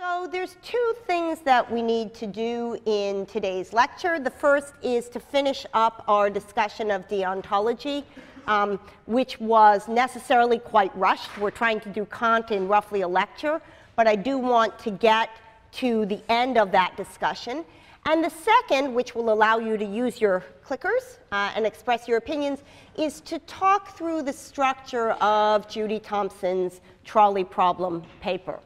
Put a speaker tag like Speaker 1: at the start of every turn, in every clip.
Speaker 1: So there's two things that we need to do in today's lecture. The first is to finish up our discussion of deontology, which was necessarily quite rushed. We're trying to do Kant in roughly a lecture, but I do want to get to the end of that discussion. And the second, which will allow you to use your clickers and express your opinions, is to talk through the structure of Judy Thompson's trolley problem paper.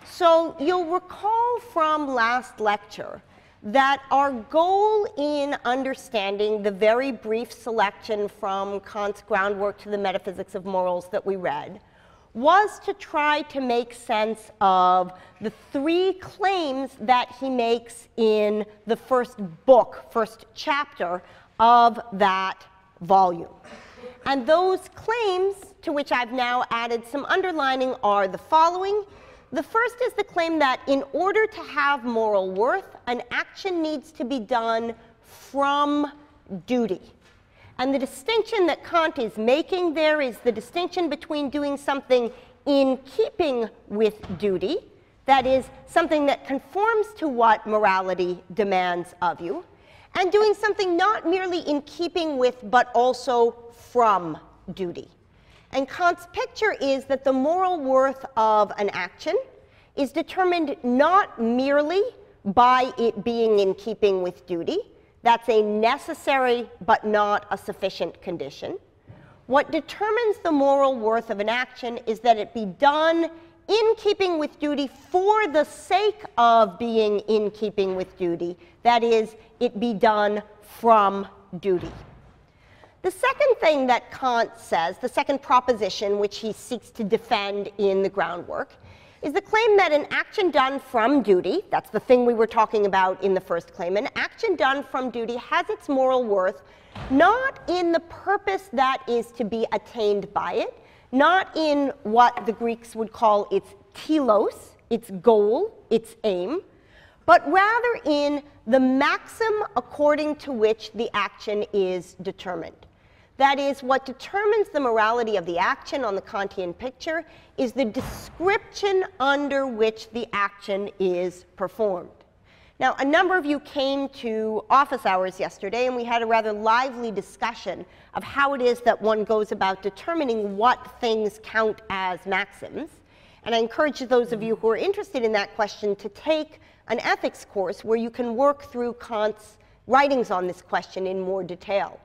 Speaker 1: So you'll recall from last lecture that our goal in understanding the very brief selection from Kant's Groundwork to the Metaphysics of Morals that we read was to try to make sense of the three claims that he makes in the first chapter of that volume. And those claims, to which I've now added some underlining, are the following. The first is the claim that in order to have moral worth, an action needs to be done from duty. And the distinction that Kant is making there is the distinction between doing something in keeping with duty, that is, something that conforms to what morality demands of you, and doing something not merely in keeping with, but also from duty. And Kant's picture is that the moral worth of an action is determined not merely by it being in keeping with duty. That's a necessary but not a sufficient condition. What determines the moral worth of an action is that it be done in keeping with duty for the sake of being in keeping with duty. That is, it be done from duty. The second thing that Kant says, the second proposition which he seeks to defend in the Groundwork, is the claim that an action done from duty, that's the thing we were talking about in the first claim, an action done from duty has its moral worth not in the purpose that is to be attained by it, not in what the Greeks would call its telos, its goal, its aim, but rather in the maxim according to which the action is determined. That is, what determines the morality of the action on the Kantian picture is the description under which the action is performed. Now, a number of you came to office hours yesterday, and we had a rather lively discussion of how it is that one goes about determining what things count as maxims. And I encourage those of you who are interested in that question to take an ethics course where you can work through Kant's writings on this question in more detail.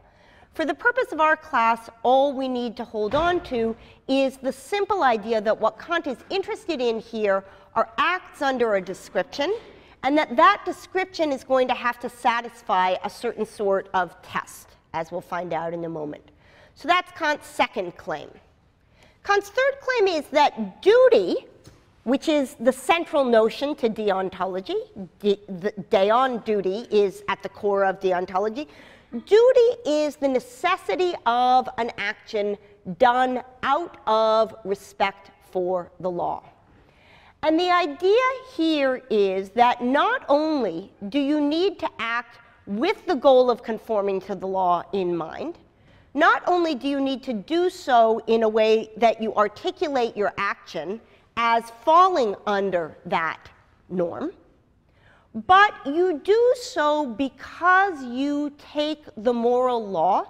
Speaker 1: For the purpose of our class, all we need to hold on to is the simple idea that what Kant is interested in here are acts under a description, and that that description is going to have to satisfy a certain sort of test, as we'll find out in a moment. So that's Kant's second claim. Kant's third claim is that duty, which is the central notion to deontology, deon, duty, is at the core of deontology. Duty is the necessity of an action done out of respect for the law. And the idea here is that not only do you need to act with the goal of conforming to the law in mind, not only do you need to do so in a way that you articulate your action as falling under that norm, but you do so because you take the moral law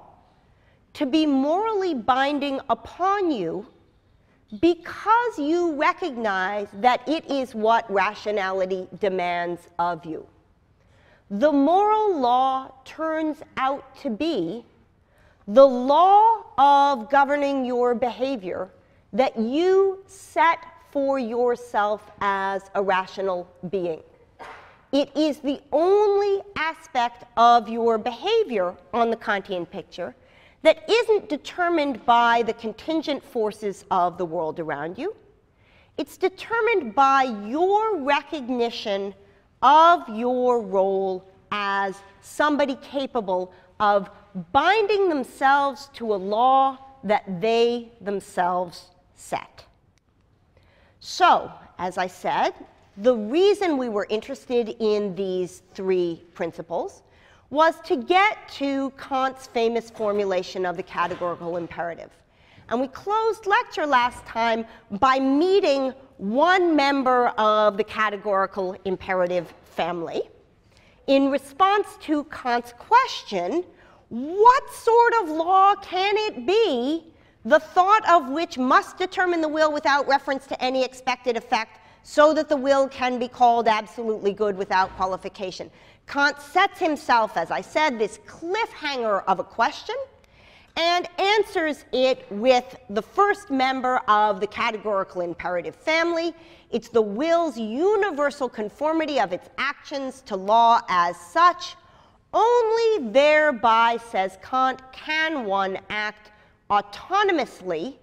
Speaker 1: to be morally binding upon you, because you recognize that it is what rationality demands of you. The moral law turns out to be the law of governing your behavior that you set for yourself as a rational being. It is the only aspect of your behavior on the Kantian picture that isn't determined by the contingent forces of the world around you. It's determined by your recognition of your role as somebody capable of binding themselves to a law that they themselves set. So, as I said, the reason we were interested in these three principles was to get to Kant's famous formulation of the categorical imperative. And we closed lecture last time by meeting one member of the categorical imperative family. In response to Kant's question, what sort of law can it be, the thought of which must determine the will without reference to any expected effect, so that the will can be called absolutely good without qualification? Kant sets himself, as I said, this cliffhanger of a question, and answers it with the first member of the categorical imperative family. It's the will's universal conformity of its actions to law as such. Only thereby, says Kant, can one act autonomously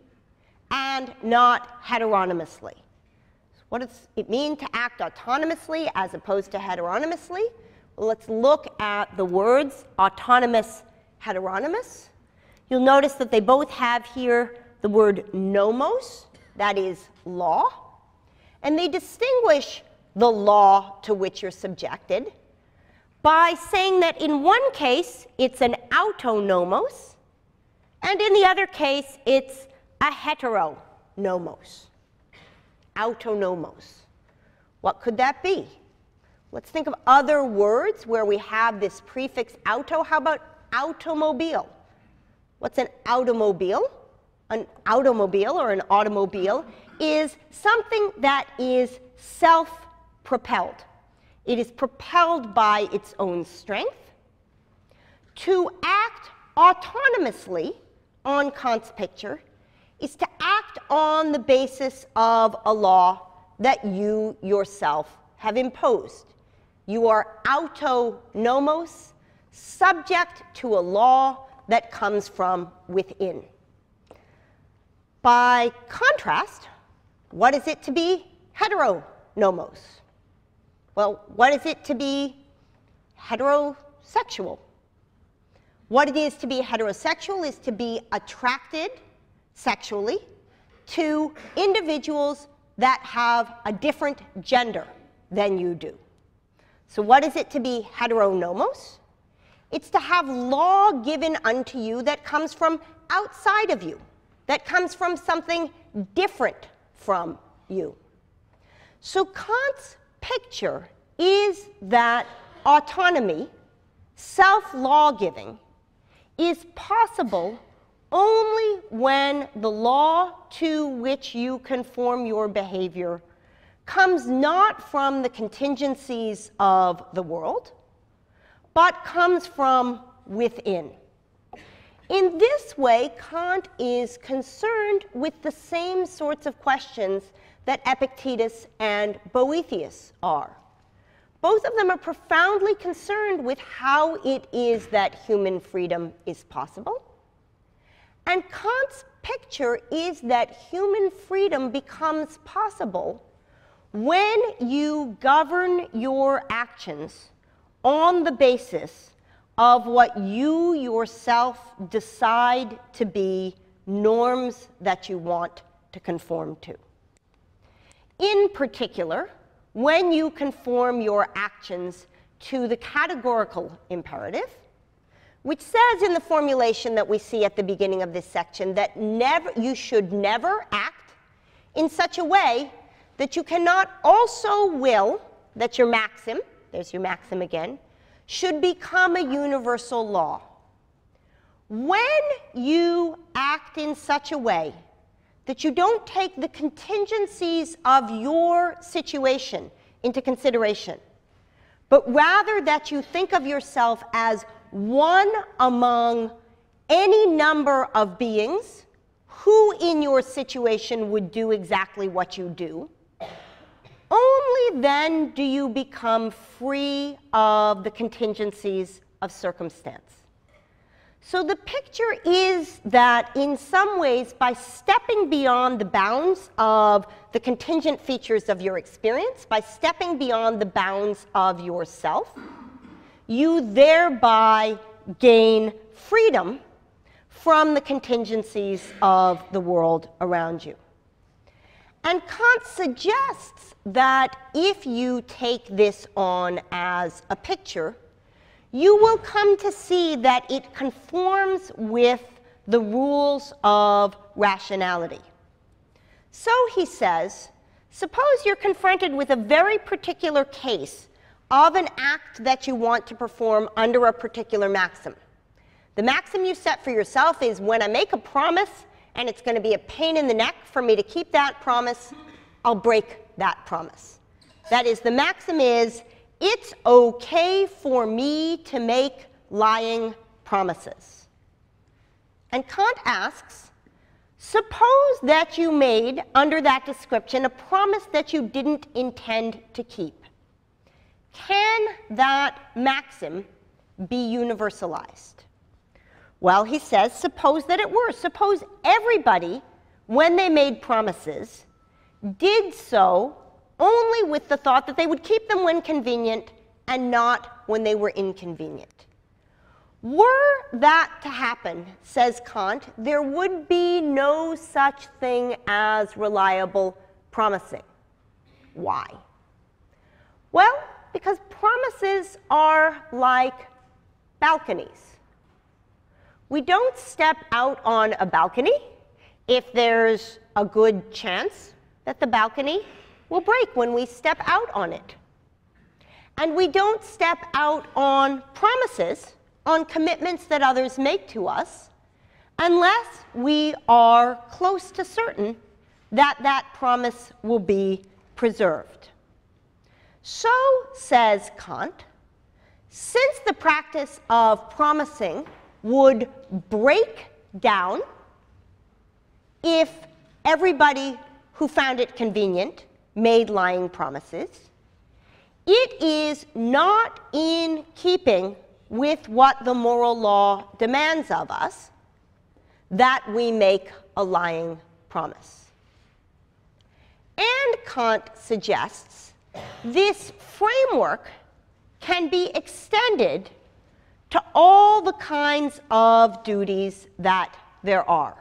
Speaker 1: and not heteronomously. What does it mean to act autonomously as opposed to heteronomously? Well, let's look at the words autonomous, heteronomous. You'll notice that they both have here the word nomos, that is law, and they distinguish the law to which you're subjected by saying that in one case it's an autonomos, and in the other case it's a heteronomos. Autonomos. What could that be? Let's think of other words where we have this prefix auto. How about automobile? What's an automobile? An automobile or an automobile is something that is self-propelled. It is propelled by its own strength. To act autonomously on Kant's picture is to act on the basis of a law that you yourself have imposed. You are autonomos, subject to a law that comes from within. By contrast, what is it to be heteronomos? Well, what is it to be heterosexual? What it is to be heterosexual is to be attracted sexually to individuals that have a different gender than you do. So what is it to be heteronomos? It's to have law given unto you that comes from outside of you, that comes from something different from you. So Kant's picture is that autonomy, self-law giving, is possible only when the law to which you conform your behavior comes not from the contingencies of the world, but comes from within. In this way, Kant is concerned with the same sorts of questions that Epictetus and Boethius are. Both of them are profoundly concerned with how it is that human freedom is possible. And Kant's picture is that human freedom becomes possible when you govern your actions on the basis of what you yourself decide to be norms that you want to conform to. In particular, when you conform your actions to the categorical imperative, which says in the formulation that we see at the beginning of this section that you should never act in such a way that you cannot also will that your maxim, there's your maxim again, should become a universal law. When you act in such a way that you don't take the contingencies of your situation into consideration, but rather that you think of yourself as one among any number of beings who in your situation would do exactly what you do, only then do you become free of the contingencies of circumstance. So the picture is that in some ways, by stepping beyond the bounds of the contingent features of your experience, by stepping beyond the bounds of yourself, you thereby gain freedom from the contingencies of the world around you. And Kant suggests that if you take this on as a picture, you will come to see that it conforms with the rules of rationality. So he says, Suppose you're confronted with a very particular case of an act that you want to perform under a particular maxim. The maxim you set for yourself is, when I make a promise and it's going to be a pain in the neck for me to keep that promise, I'll break that promise. That is, the maxim is, it's okay for me to make lying promises. And Kant asks, suppose that you made, under that description, a promise that you didn't intend to keep. Can that maxim be universalized? Well, he says, suppose that it were. Suppose everybody, when they made promises, did so only with the thought that they would keep them when convenient and not when they were inconvenient. Were that to happen, says Kant, there would be no such thing as reliable promising. Why? Well, because promises are like balconies. We don't step out on a balcony if there's a good chance that the balcony will break when we step out on it. And we don't step out on promises, on commitments that others make to us, unless we are close to certain that that promise will be preserved. So, says Kant, since the practice of promising would break down if everybody who found it convenient made lying promises, it is not in keeping with what the moral law demands of us that we make a lying promise. And Kant suggests this framework can be extended to all the kinds of duties that there are.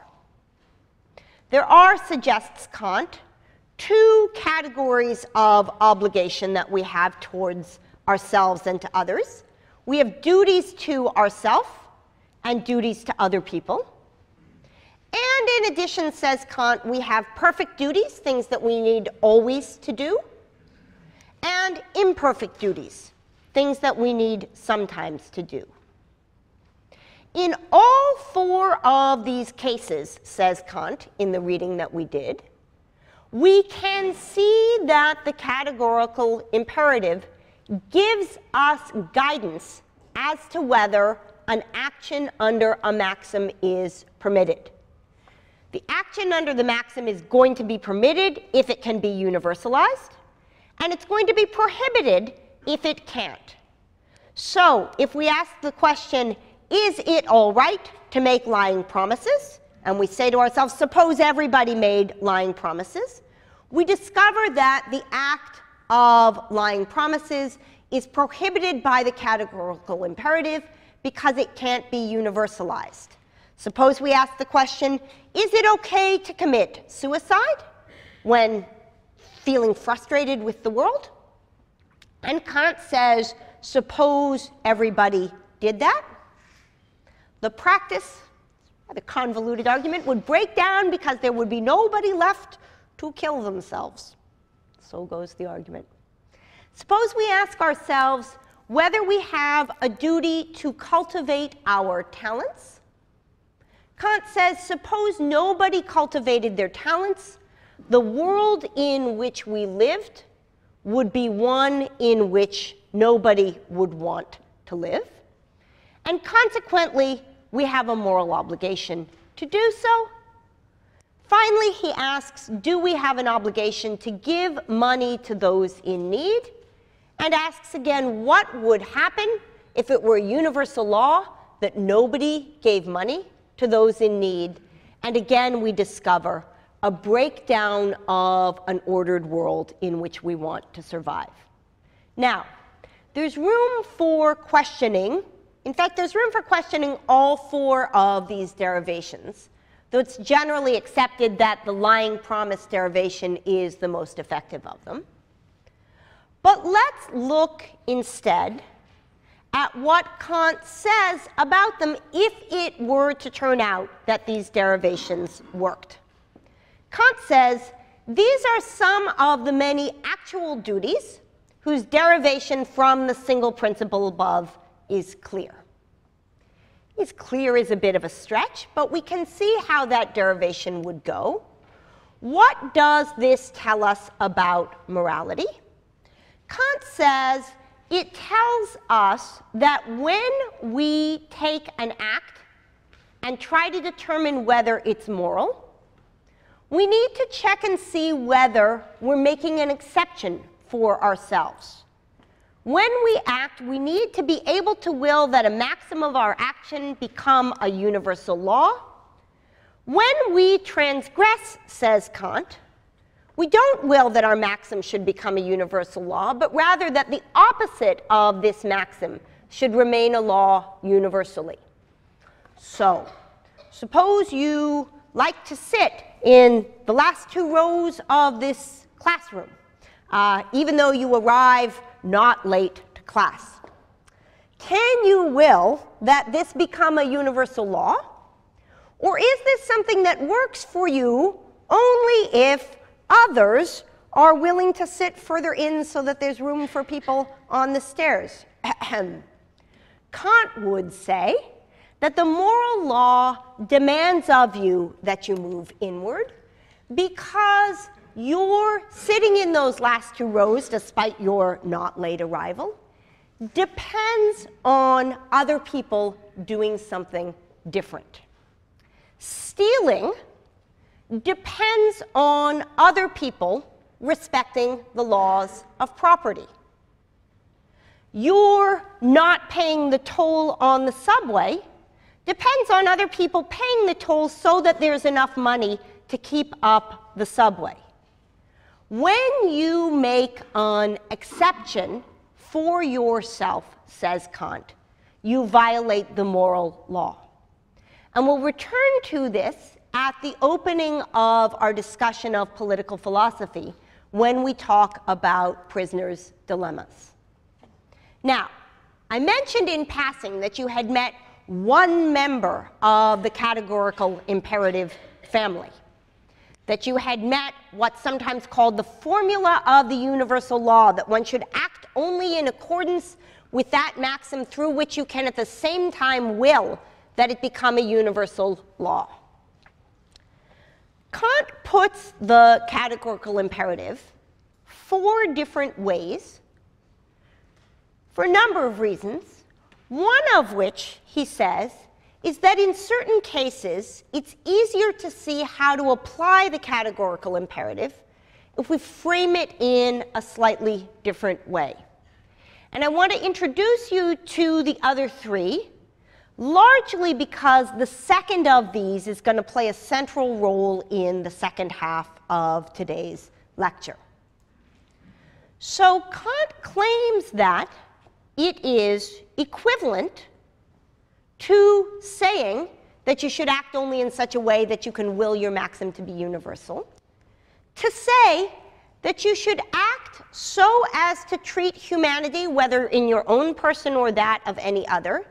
Speaker 1: There are, suggests Kant, two categories of obligation that we have towards ourselves and to others. We have duties to ourselves and duties to other people. And in addition, says Kant, we have perfect duties, things that we need always to do, and imperfect duties, things that we need sometimes to do. In all four of these cases, says Kant, in the reading that we did, we can see that the categorical imperative gives us guidance as to whether an action under a maxim is permitted. The action under the maxim is going to be permitted if it can be universalized, and it's going to be prohibited if it can't. So if we ask the question, is it all right to make lying promises? And we say to ourselves, suppose everybody made lying promises. We discover that the act of lying promises is prohibited by the categorical imperative because it can't be universalized. Suppose we ask the question, is it okay to commit suicide when feeling frustrated with the world? And Kant says, suppose everybody did that. The practice, the convoluted argument, would break down because there would be nobody left to kill themselves. So goes the argument. Suppose we ask ourselves whether we have a duty to cultivate our talents. Kant says, suppose nobody cultivated their talents, the world in which we lived would be one in which nobody would want to live. And consequently, we have a moral obligation to do so. Finally, he asks, do we have an obligation to give money to those in need? And asks again, what would happen if it were a universal law that nobody gave money to those in need? And again, we discover a breakdown of an ordered world in which we want to survive. Now, there's room for questioning. In fact, there's room for questioning all four of these derivations, though it's generally accepted that the lying promise derivation is the most effective of them. But let's look instead at what Kant says about them if it were to turn out that these derivations worked. Kant says, these are some of the many actual duties whose derivation from the single principle above is clear. Is clear is a bit of a stretch, but we can see how that derivation would go. What does this tell us about morality? Kant says it tells us that when we take an act and try to determine whether it's moral, we need to check and see whether we're making an exception for ourselves. When we act, we need to be able to will that a maxim of our action become a universal law. When we transgress, says Kant, we don't will that our maxim should become a universal law, but rather that the opposite of this maxim should remain a law universally. So, suppose you like to sit in the last 2 rows of this classroom, even though you arrive not late to class. Can you will that this become a universal law? Or is this something that works for you only if others are willing to sit further in so that there's room for people on the stairs? Kant would say that the moral law demands of you that you move inward because your sitting in those last 2 rows, despite your not late arrival, depends on other people doing something different. Stealing depends on other people respecting the laws of property. Your not paying the toll on the subway depends on other people paying the toll so that there's enough money to keep up the subway. When you make an exception for yourself, says Kant, you violate the moral law. And we'll return to this at the opening of our discussion of political philosophy when we talk about prisoners' dilemmas. Now, I mentioned in passing that you had met one member of the categorical imperative family, that you had met what's sometimes called the formula of the universal law, that one should act only in accordance with that maxim through which you can at the same time will that it become a universal law. Kant puts the categorical imperative 4 different ways for a number of reasons, one of which, he says, is that in certain cases, it's easier to see how to apply the categorical imperative if we frame it in a slightly different way. And I want to introduce you to the other 3, largely because the second of these is going to play a central role in the second half of today's lecture. So Kant claims that it is equivalent to saying that you should act only in such a way that you can will your maxim to be universal, to say that you should act so as to treat humanity, whether in your own person or that of any other,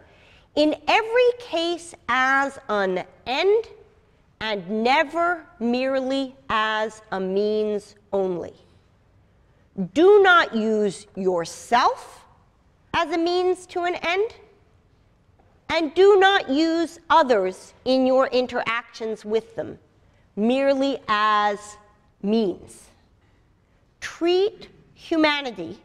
Speaker 1: in every case as an end and never merely as a means only. Do not use yourself as a means to an end, and do not use others in your interactions with them merely as means. Treat humanity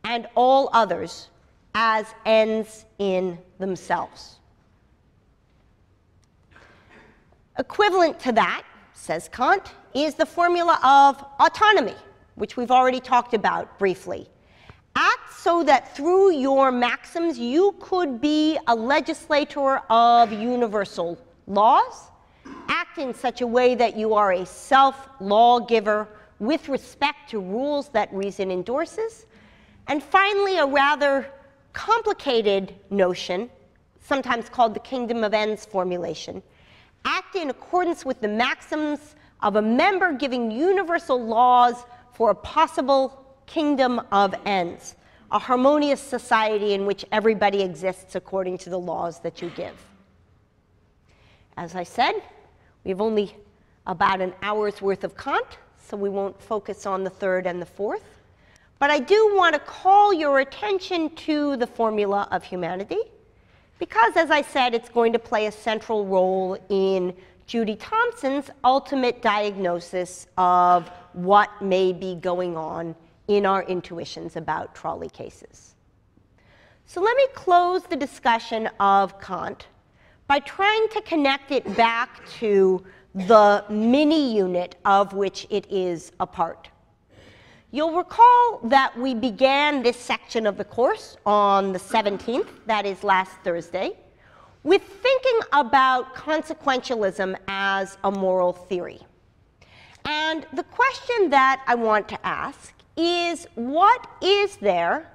Speaker 1: and all others as ends in themselves. Equivalent to that, says Kant, is the formula of autonomy, which we've already talked about briefly. Act so that through your maxims you could be a legislator of universal laws. Act in such a way that you are a self-lawgiver with respect to rules that reason endorses. And finally, a rather complicated notion, sometimes called the kingdom of ends formulation. Act in accordance with the maxims of a member giving universal laws for a possible kingdom of ends, a harmonious society in which everybody exists according to the laws that you give. As I said, we have only about an hour's worth of Kant, so we won't focus on the third and the fourth. But I do want to call your attention to the formula of humanity, because, as I said, it's going to play a central role in Judy Thompson's ultimate diagnosis of what may be going on in our intuitions about trolley cases. So let me close the discussion of Kant by trying to connect it back to the mini unit of which it is a part. You'll recall that we began this section of the course on the 17th, that is last Thursday, with thinking about consequentialism as a moral theory. And the question that I want to ask is, what is there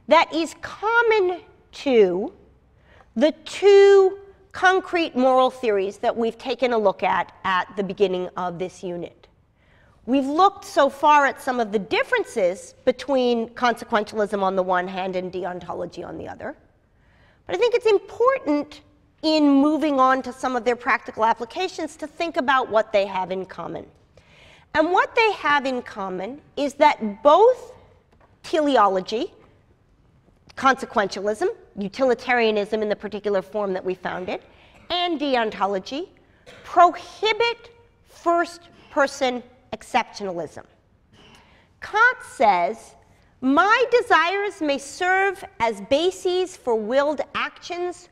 Speaker 1: that is common to the two concrete moral theories that we've taken a look at the beginning of this unit? We've looked so far at some of the differences between consequentialism on the one hand and deontology on the other. But I think it's important in moving on to some of their practical applications to think about what they have in common. And what they have in common is that both teleology, consequentialism, utilitarianism in the particular form that we found it, and deontology prohibit first-person exceptionalism. Kant says, my desires may serve as bases for willed actions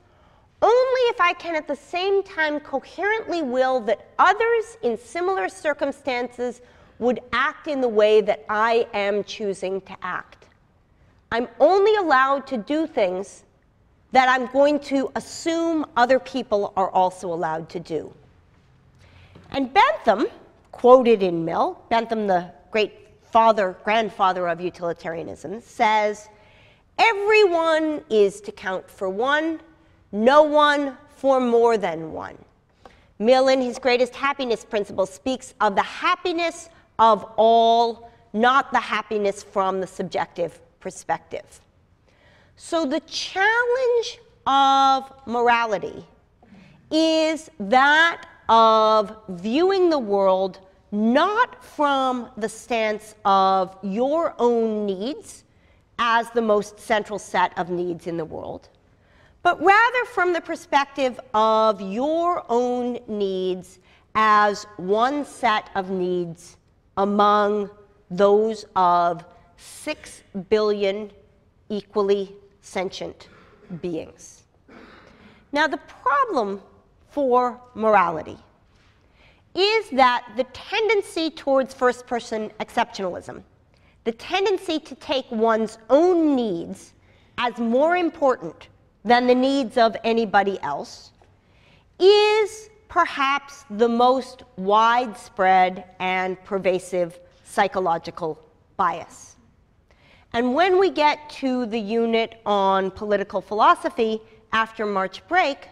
Speaker 1: only if I can at the same time coherently will that others in similar circumstances would act in the way that I am choosing to act. I'm only allowed to do things that I'm going to assume other people are also allowed to do. And Bentham, quoted in Mill, Bentham, the great grandfather of utilitarianism, says, everyone is to count for one, no one for more than one. Mill, in his greatest happiness principle, speaks of the happiness of all, not the happiness from the subjective perspective. So the challenge of morality is that of viewing the world not from the stance of your own needs as the most central set of needs in the world, but rather from the perspective of your own needs as one set of needs among those of 6 billion equally sentient beings. Now, the problem for morality is that the tendency towards first-person exceptionalism, the tendency to take one's own needs as more important than the needs of anybody else, is perhaps the most widespread and pervasive psychological bias. And when we get to the unit on political philosophy after March break,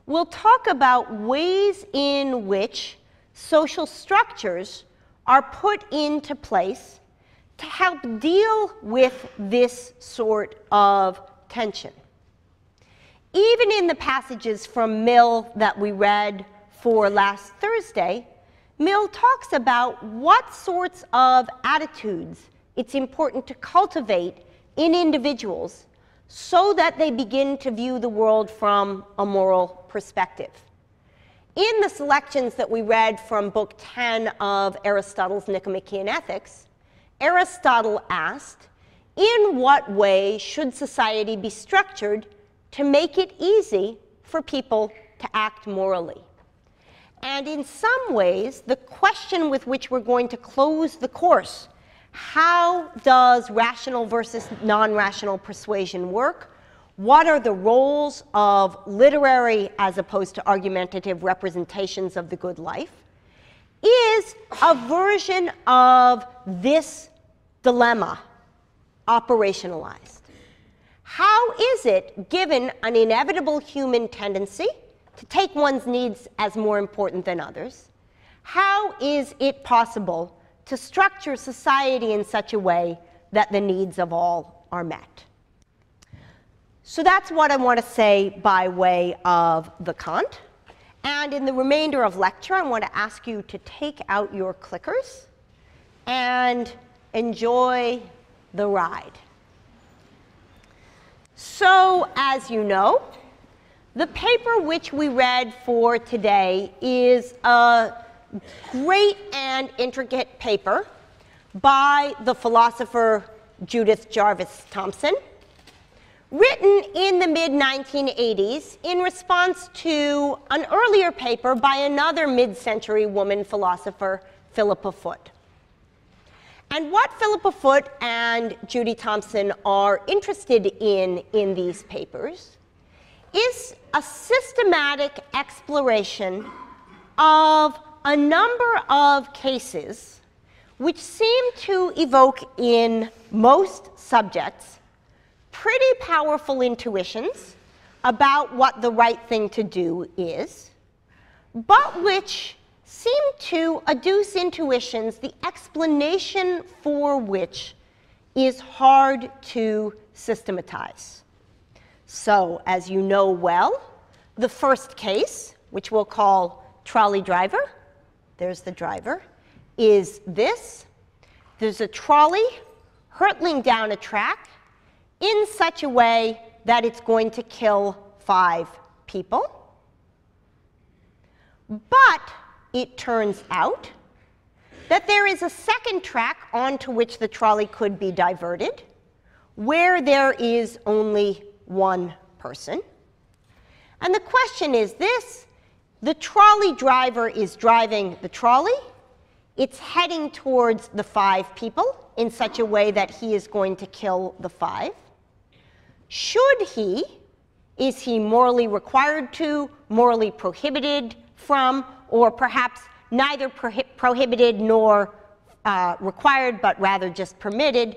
Speaker 1: we'll talk about ways in which social structures are put into place to help deal with this sort of tension. Even in the passages from Mill that we read for last Thursday, Mill talks about what sorts of attitudes it's important to cultivate in individuals so that they begin to view the world from a moral perspective. In the selections that we read from Book 10 of Aristotle's Nicomachean Ethics, Aristotle asked, in what way should society be structured to make it easy for people to act morally? And in some ways, the question with which we're going to close the course, how does rational versus non-rational persuasion work? What are the roles of literary as opposed to argumentative representations of the good life? Is a version of this dilemma operationalized. How is it, given an inevitable human tendency to take one's needs as more important than others, how is it possible to structure society in such a way that the needs of all are met? So that's what I want to say by way of the Kant. And in the remainder of lecture, I want to ask you to take out your clickers and enjoy the ride. So, as you know, the paper which we read for today is a great and intricate paper by the philosopher Judith Jarvis Thomson, written in the mid-1980s in response to an earlier paper by another mid-century woman philosopher, Philippa Foot. And what Philippa Foot and Judy Thomson are interested in these papers is a systematic exploration of a number of cases which seem to evoke in most subjects pretty powerful intuitions about what the right thing to do is, but which seem to adduce intuitions, the explanation for which is hard to systematize. So, as you know well, the first case, which we'll call trolley driver, there's the driver, is this. There's a trolley hurtling down a track in such a way that it's going to kill 5 people. But it turns out that there is a second track onto which the trolley could be diverted, where there is only 1 person. And the question is this: the trolley driver is driving the trolley. It's heading towards the 5 people in such a way that he is going to kill the 5. Should he? Is he morally required to, morally prohibited from, or perhaps neither prohibited nor required, but rather just permitted,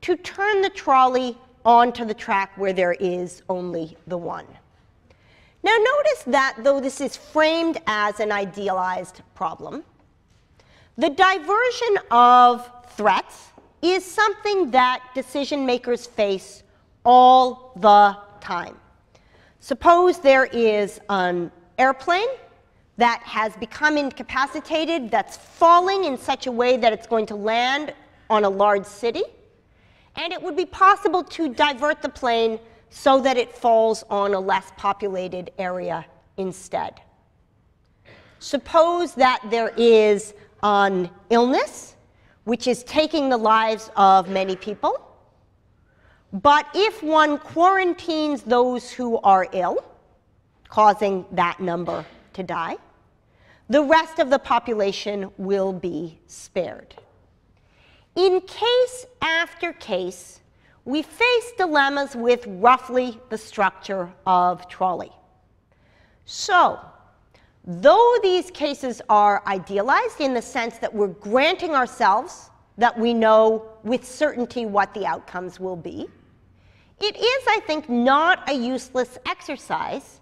Speaker 1: to turn the trolley onto the track where there is only the 1? Now notice that though this is framed as an idealized problem, the diversion of threats is something that decision makers face all the time. Suppose there is an airplane that has become incapacitated, that's falling in such a way that it's going to land on a large city, and it would be possible to divert the plane so that it falls on a less populated area instead. Suppose that there is an illness which is taking the lives of many people, but if one quarantines those who are ill, causing that number to die, the rest of the population will be spared. In case after case, we face dilemmas with roughly the structure of trolley. So, though these cases are idealized in the sense that we're granting ourselves that we know with certainty what the outcomes will be, it is, I think, not a useless exercise,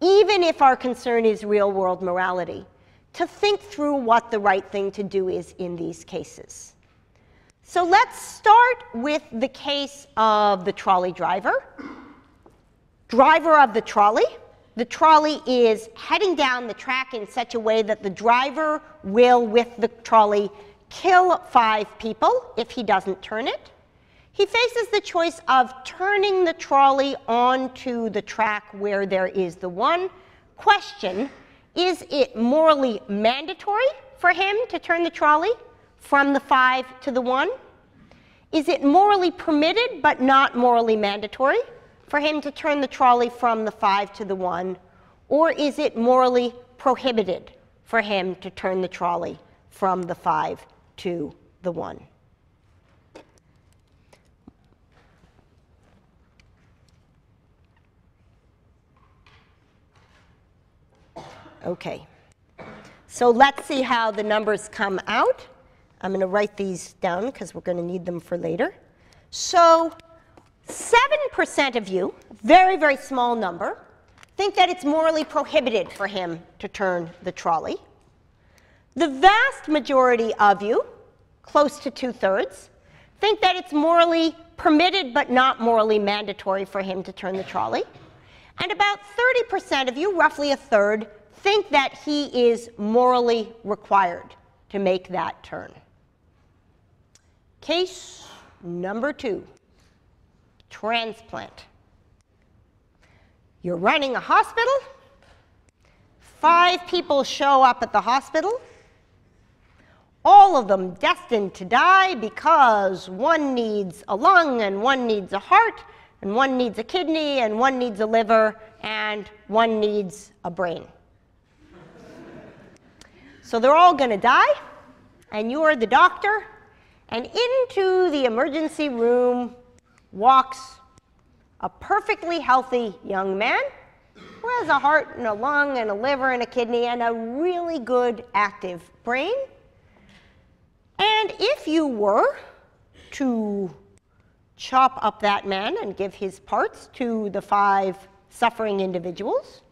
Speaker 1: even if our concern is real-world morality, to think through what the right thing to do is in these cases. So let's start with the case of the trolley driver. Driver of the trolley. The trolley is heading down the track in such a way that the driver will, with the trolley, kill 5 people if he doesn't turn it. He faces the choice of turning the trolley onto the track where there is the 1. Question: is it morally mandatory for him to turn the trolley from the 5 to the 1? Is it morally permitted but not morally mandatory for him to turn the trolley from the 5 to the 1? Or is it morally prohibited for him to turn the trolley from the 5 to the 1? Okay, so let's see how the numbers come out. I'm going to write these down because we're going to need them for later. So 7% of you, very, very small number, think that it's morally prohibited for him to turn the trolley. The vast majority of you, close to 2/3, think that it's morally permitted but not morally mandatory for him to turn the trolley. And about 30% of you, roughly 1/3, think that he is morally required to make that turn. Case number 2, transplant. You're running a hospital. 5 people show up at the hospital. All of them destined to die because one needs a lung and one needs a heart and one needs a kidney and one needs a liver and one needs a brain. So they're all going to die, and you're the doctor, and into the emergency room walks a perfectly healthy young man who has a heart and a lung and a liver and a kidney and a really good active brain. And if you were to chop up that man and give his parts to the 5 suffering individuals,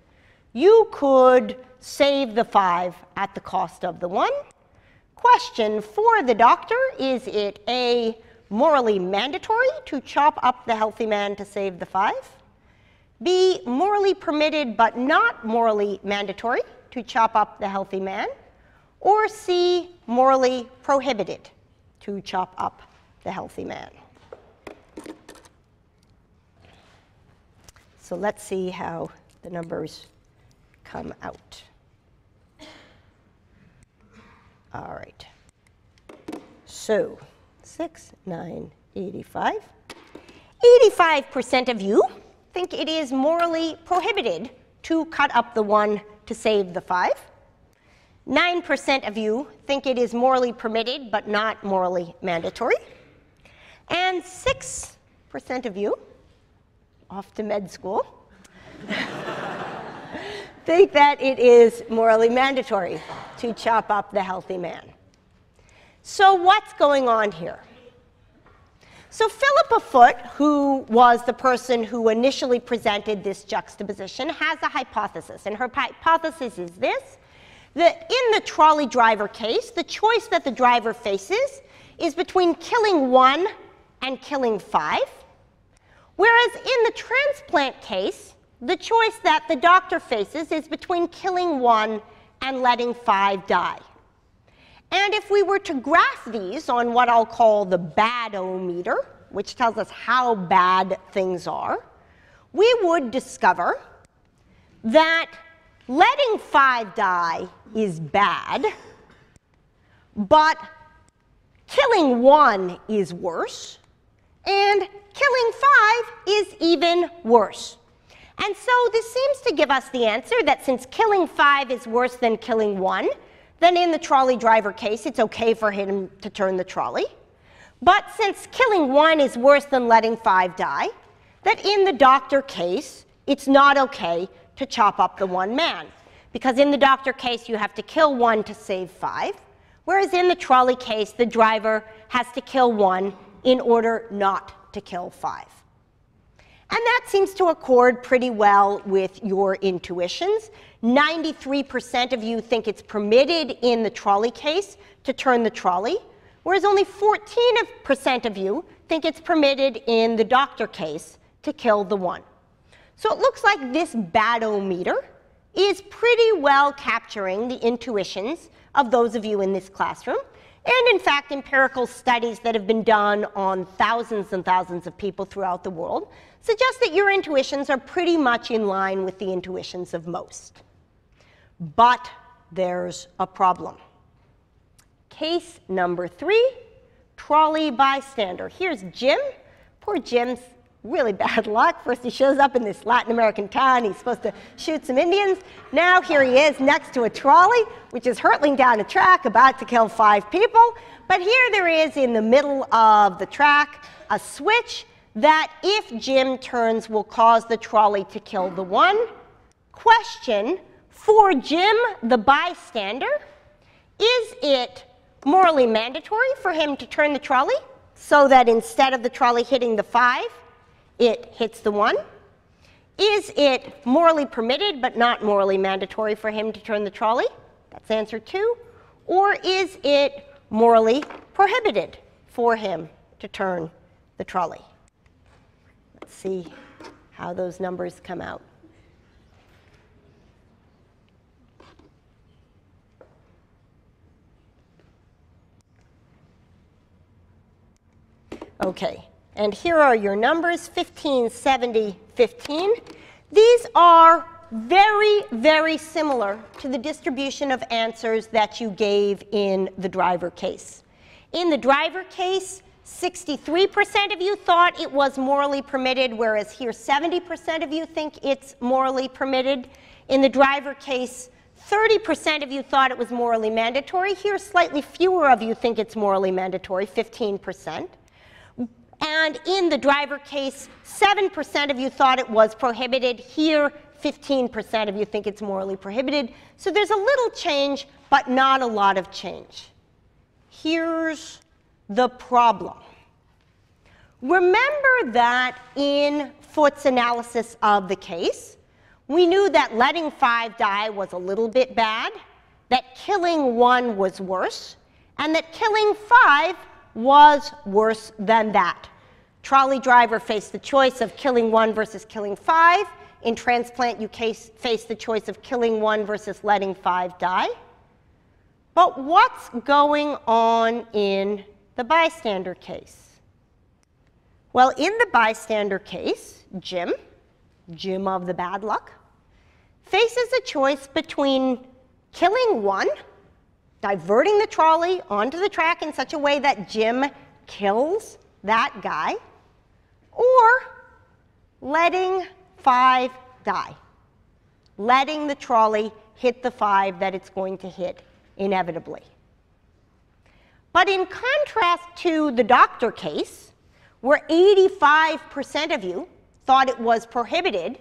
Speaker 1: you could save the 5 at the cost of the 1. Question for the doctor: is it A, morally mandatory to chop up the healthy man to save the 5? B, morally permitted but not morally mandatory to chop up the healthy man? Or C, morally prohibited to chop up the healthy man? So let's see how the numbers come out. All right. So 6, 9, 85. 85% of you think it is morally prohibited to cut up the 1 to save the 5. 9% of you think it is morally permitted but not morally mandatory. And 6% of you, off to med school, think that it is morally mandatory to chop up the healthy man. So what's going on here? So Philippa Foot, who was the person who initially presented this juxtaposition, has a hypothesis. And her hypothesis is this: that in the trolley driver case, the choice that the driver faces is between killing 1 and killing 5. Whereas in the transplant case, the choice that the doctor faces is between killing 1 and letting 5 die. And if we were to graph these on what I'll call the bad-o-meter, which tells us how bad things are, we would discover that letting 5 die is bad, but killing 1 is worse, and killing 5 is even worse. And so this seems to give us the answer that since killing 5 is worse than killing 1, then in the trolley driver case, it's okay for him to turn the trolley. But since killing 1 is worse than letting 5 die, that in the doctor case, it's not okay to chop up the 1 man. Because in the doctor case, you have to kill 1 to save 5, whereas in the trolley case, the driver has to kill 1 in order not to kill 5. And that seems to accord pretty well with your intuitions. 93% of you think it's permitted in the trolley case to turn the trolley, whereas only 14% of you think it's permitted in the doctor case to kill the 1. So it looks like this bad-o-meter is pretty well capturing the intuitions of those of you in this classroom. And in fact, empirical studies that have been done on thousands and thousands of people throughout the world suggest that your intuitions are pretty much in line with the intuitions of most. But there's a problem. Case number 3, trolley bystander. Here's Jim. Poor Jim's really bad luck. First he shows up in this Latin American town. He's supposed to shoot some Indians. Now here he is next to a trolley, which is hurtling down a track, about to kill 5 people. But here there is in the middle of the track a switch that if Jim turns will cause the trolley to kill the 1. Question: for Jim, the bystander, is it morally mandatory for him to turn the trolley so that instead of the trolley hitting the 5, it hits the 1? Is it morally permitted but not morally mandatory for him to turn the trolley? That's answer 2. Or is it morally prohibited for him to turn the trolley? Let's see how those numbers come out. Okay, and here are your numbers, 15, 70, 15. These are very, very similar to the distribution of answers that you gave in the driver case. In the driver case, 63% of you thought it was morally permitted, whereas here 70% of you think it's morally permitted. In the driver case, 30% of you thought it was morally mandatory. Here, slightly fewer of you think it's morally mandatory, 15%. And in the driver case, 7% of you thought it was prohibited. Here, 15% of you think it's morally prohibited. So there's a little change, but not a lot of change. Here's the problem. Remember that in Foote's analysis of the case, we knew that letting 5 die was a little bit bad, that killing 1 was worse, and that killing 5 was worse than that. Trolley driver faced the choice of killing 1 versus killing 5. In transplant, you face the choice of killing 1 versus letting 5 die. But what's going on in the bystander case? Well, in the bystander case, Jim of the bad luck, faces a choice between killing 1, diverting the trolley onto the track in such a way that Jim kills that guy, or letting 5 die, letting the trolley hit the 5 that it's going to hit inevitably. But in contrast to the doctor case, where 85% of you thought it was prohibited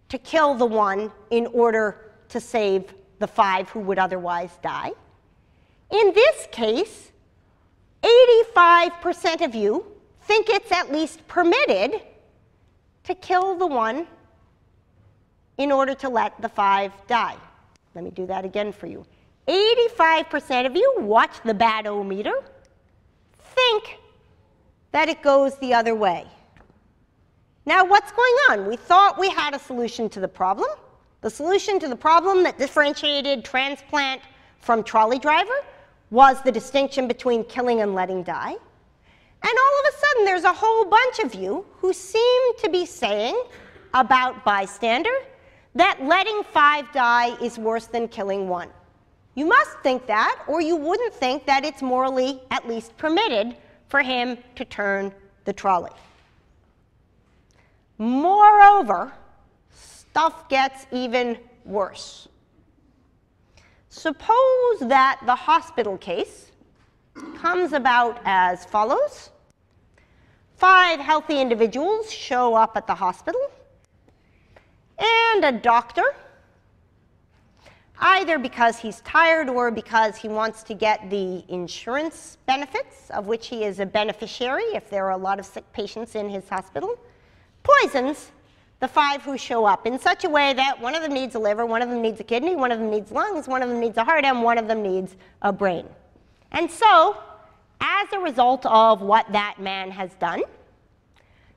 Speaker 1: to kill the 1 in order to save the 5 who would otherwise die, in this case, 85% of you think it's at least permitted to kill the 1 in order to let the 5 die. Let me do that again for you. 85% of you, watch the bad-o-meter, think that it goes the other way. Now, what's going on? We thought we had a solution to the problem. The solution to the problem that differentiated transplant from trolley driver was the distinction between killing and letting die. And all of a sudden, there's a whole bunch of you who seem to be saying about bystander that letting 5 die is worse than killing 1. You must think that, or you wouldn't think that it's morally at least permitted for him to turn the trolley. Moreover, stuff gets even worse. Suppose that the hospital case comes about as follows. 5 healthy individuals show up at the hospital, and a doctor, either because he's tired or because he wants to get the insurance benefits, of which he is a beneficiary if there are a lot of sick patients in his hospital, poisons the 5 who show up in such a way that one of them needs a liver, one of them needs a kidney, one of them needs lungs, one of them needs a heart, and one of them needs a brain. And so, as a result of what that man has done,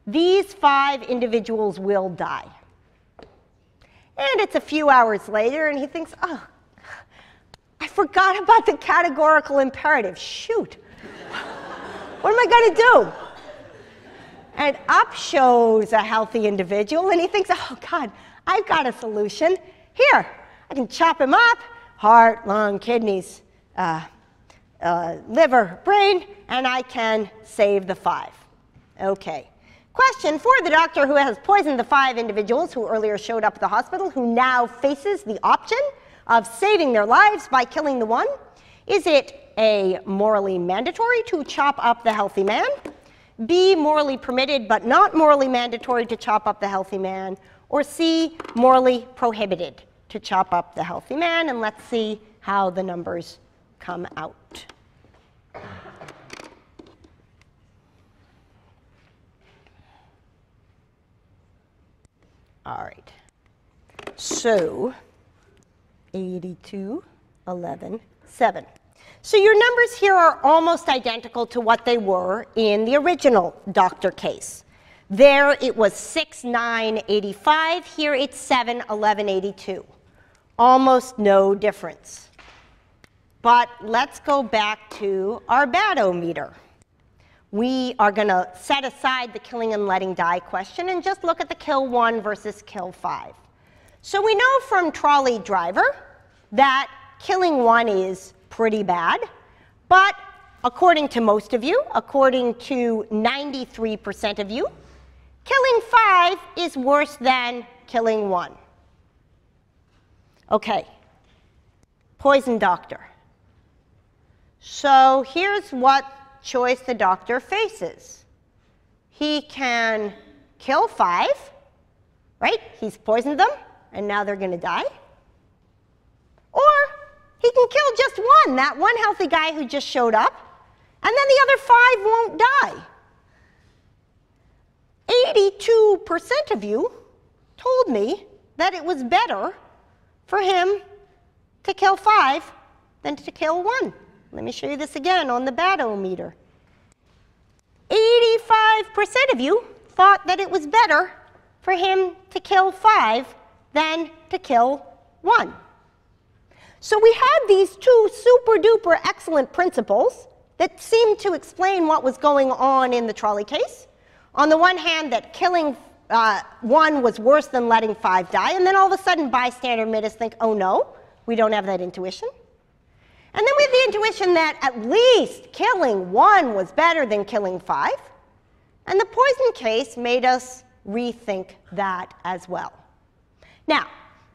Speaker 1: these 5 individuals will die. And it's a few hours later, and he thinks, oh, I forgot about the categorical imperative. Shoot. What am I going to do? And up shows a healthy individual, and he thinks, oh, God, I've got a solution. Here, I can chop him up, heart, lung, kidneys, liver, brain, and I can save the 5. Okay. Question for the doctor who has poisoned the 5 individuals who earlier showed up at the hospital, who now faces the option of saving their lives by killing the 1. Is it A, morally mandatory to chop up the healthy man? B, morally permitted but not morally mandatory to chop up the healthy man? Or C, morally prohibited to chop up the healthy man? And let's see how the numbers come out. All right. So 82, 11, 7. So your numbers here are almost identical to what they were in the original doctor case. There it was 6, 9, 85. Here it's 7, 11, 82. Almost no difference. But let's go back to our bad-o-meter. we are going to set aside the killing and letting die question and just look at the kill 1 versus kill 5. So we know from trolley driver that killing 1 is pretty bad, but according to most of you, according to 93% of you, killing 5 is worse than killing 1. Okay, poison doctor. So here's what choice the doctor faces. He can kill 5, right? He's poisoned them, and now they're going to die. Or he can kill just 1, that one healthy guy who just showed up, and then the other 5 won't die. 82% of you told me that it was better for him to kill 5 than to kill 1. Let me show you this again on the bad-o-meter. 85% of you thought that it was better for him to kill 5 than to kill 1. So we had these two super-duper excellent principles that seemed to explain what was going on in the trolley case. On the one hand, that killing 1 was worse than letting 5 die, and then all of a sudden bystander made us think, oh no, we don't have that intuition. And then we had the intuition that at least killing 1 was better than killing 5. And the poison case made us rethink that as well. Now,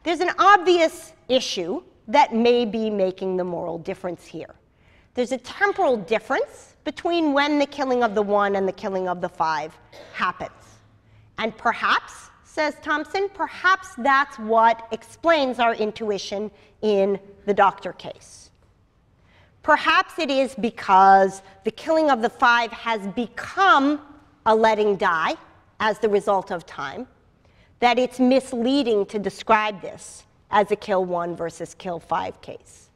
Speaker 1: there's an obvious issue that may be making the moral difference here. There's a temporal difference between when the killing of the 1 and the killing of the 5 happens. And perhaps, says Thompson, perhaps that's what explains our intuition in the doctor case. Perhaps it is because the killing of the 5 has become a letting die as the result of time, that it's misleading to describe this as a kill 1 versus kill 5 case.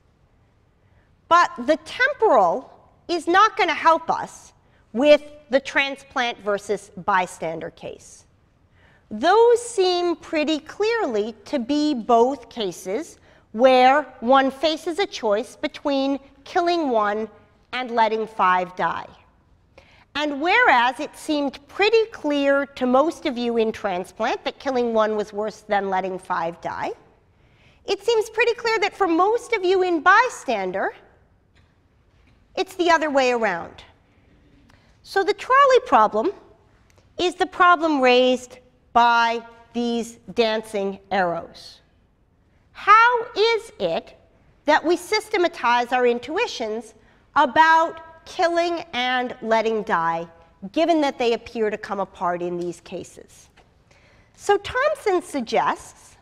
Speaker 1: But the temporal is not going to help us with the transplant versus bystander case. Those seem pretty clearly to be both cases where one faces a choice between killing 1 and letting 5 die. And whereas it seemed pretty clear to most of you in transplant that killing 1 was worse than letting 5 die, it seems pretty clear that for most of you in bystander, it's the other way around. So the trolley problem is the problem raised by these dancing arrows. How is it that we systematize our intuitions about killing and letting die, given that they appear to come apart in these cases? So Thompson suggests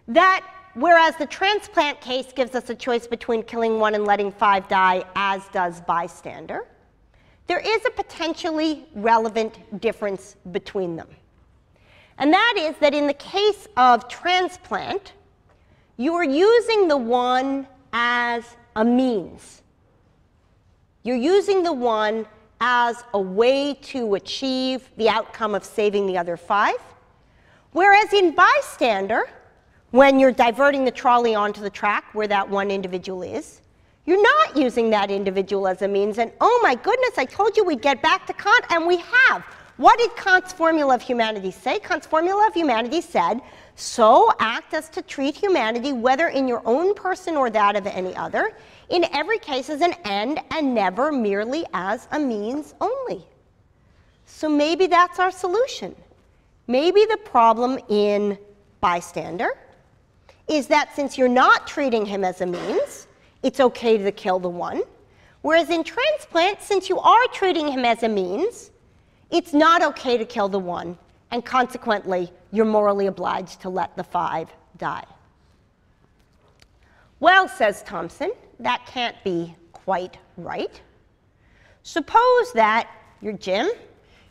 Speaker 1: that whereas the transplant case gives us a choice between killing 1 and letting 5 die, as does bystander, there is a potentially relevant difference between them. And that is that in the case of transplant, you are using the 1 as a means. You're using the 1 as a way to achieve the outcome of saving the other 5. Whereas in bystander, when you're diverting the trolley onto the track where that one individual is, you're not using that individual as a means. And oh my goodness, I told you we'd get back to Kant, and we have. What did Kant's formula of humanity say? Kant's formula of humanity said, so act as to treat humanity, whether in your own person or that of any other, in every case as an end and never merely as a means only. So maybe that's our solution. Maybe the problem in bystander is that since you're not treating him as a means, it's okay to kill the 1. Whereas in transplant, since you are treating him as a means, it's not okay to kill the 1, and consequently, you're morally obliged to let the 5 die. Well, says Thompson, that can't be quite right. Suppose that you're Jim, you're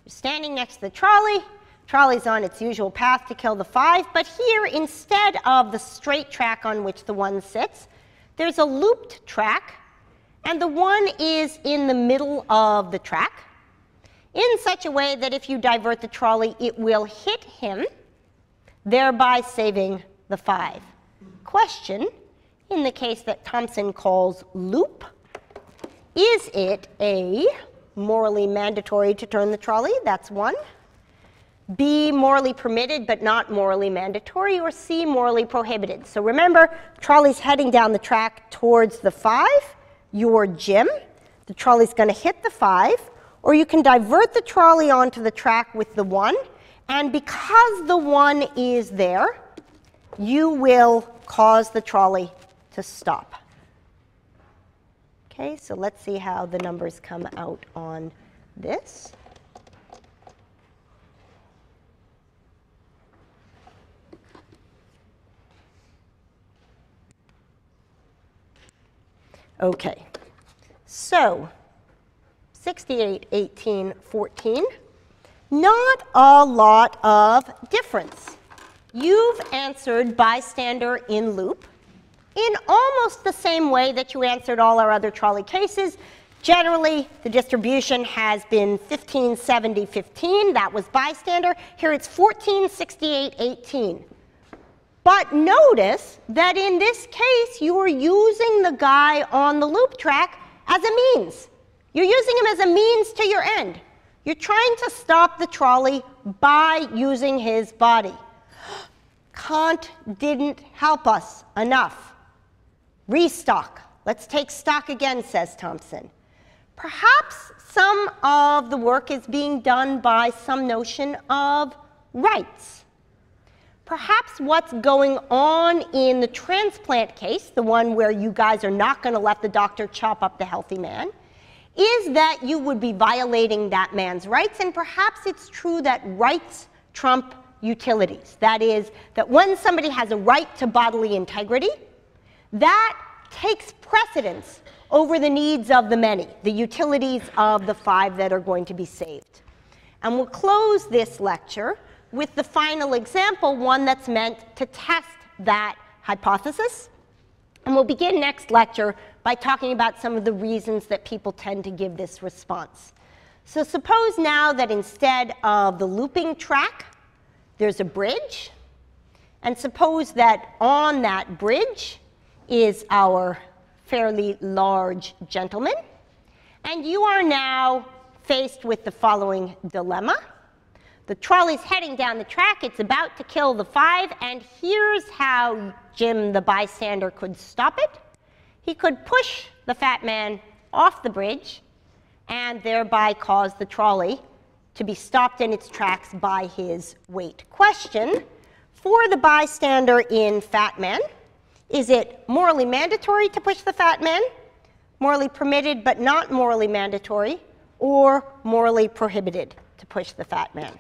Speaker 1: standing next to the trolley, trolley's on its usual path to kill the 5, but here, instead of the straight track on which the 1 sits, there's a looped track, and the 1 is in the middle of the track, in such a way that if you divert the trolley, it will hit him, thereby saving the 5. Question, in the case that Thompson calls loop, is it a morally mandatory to turn the trolley. That's 1. B, morally permitted but not morally mandatory. Or C, morally prohibited. So remember, trolley's heading down the track towards the 5. You're Jim. The trolley's going to hit the 5. Or you can divert the trolley onto the track with the 1. And because the 1 is there, you will cause the trolley to stop. Okay, so let's see how the numbers come out on this. Okay, so 68, 18, 14. Not a lot of difference. You've answered bystander in loop in almost the same way that you answered all our other trolley cases. Generally, the distribution has been 15, 70, 15. That was bystander. Here it's 14, 68, 18. But notice that in this case, you are using the guy on the loop track as a means. You're using him as a means to your end. You're trying to stop the trolley by using his body. Kant didn't help us enough. Restock. Let's take stock again, says Thompson. Perhaps some of the work is being done by some notion of rights. Perhaps what's going on in the transplant case, the one where you guys are not going to let the doctor chop up the healthy man, is that you would be violating that man's rights, and perhaps it's true that rights trump utilities. That is, that when somebody has a right to bodily integrity, that takes precedence over the needs of the many, the utilities of the 5 that are going to be saved. And we'll close this lecture with the final example, one that's meant to test that hypothesis. And we'll begin next lecture by talking about some of the reasons that people tend to give this response. So suppose now that instead of the looping track, there's a bridge. And suppose that on that bridge is our fairly large gentleman. And you are now faced with the following dilemma. The trolley's heading down the track. It's about to kill the 5. And here's how Jim, the bystander, could stop it. He could push the fat man off the bridge and thereby cause the trolley to be stopped in its tracks by his weight. Question, for the bystander in fat man, is it morally mandatory to push the fat man, morally permitted but not morally mandatory, or morally prohibited to push the fat man?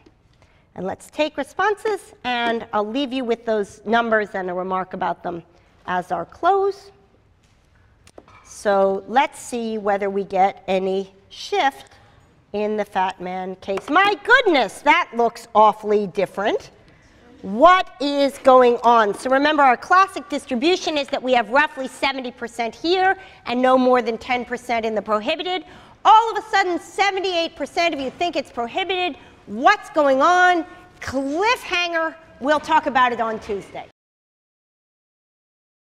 Speaker 1: And let's take responses, and I'll leave you with those numbers and a remark about them as our close. So let's see whether we get any shift in the fat man case. My goodness, that looks awfully different. What is going on? So remember, our classic distribution is that we have roughly 70% here and no more than 10% in the prohibited. All of a sudden, 78% of you think it's prohibited. What's going on? Cliffhanger. We'll talk about it on Tuesday.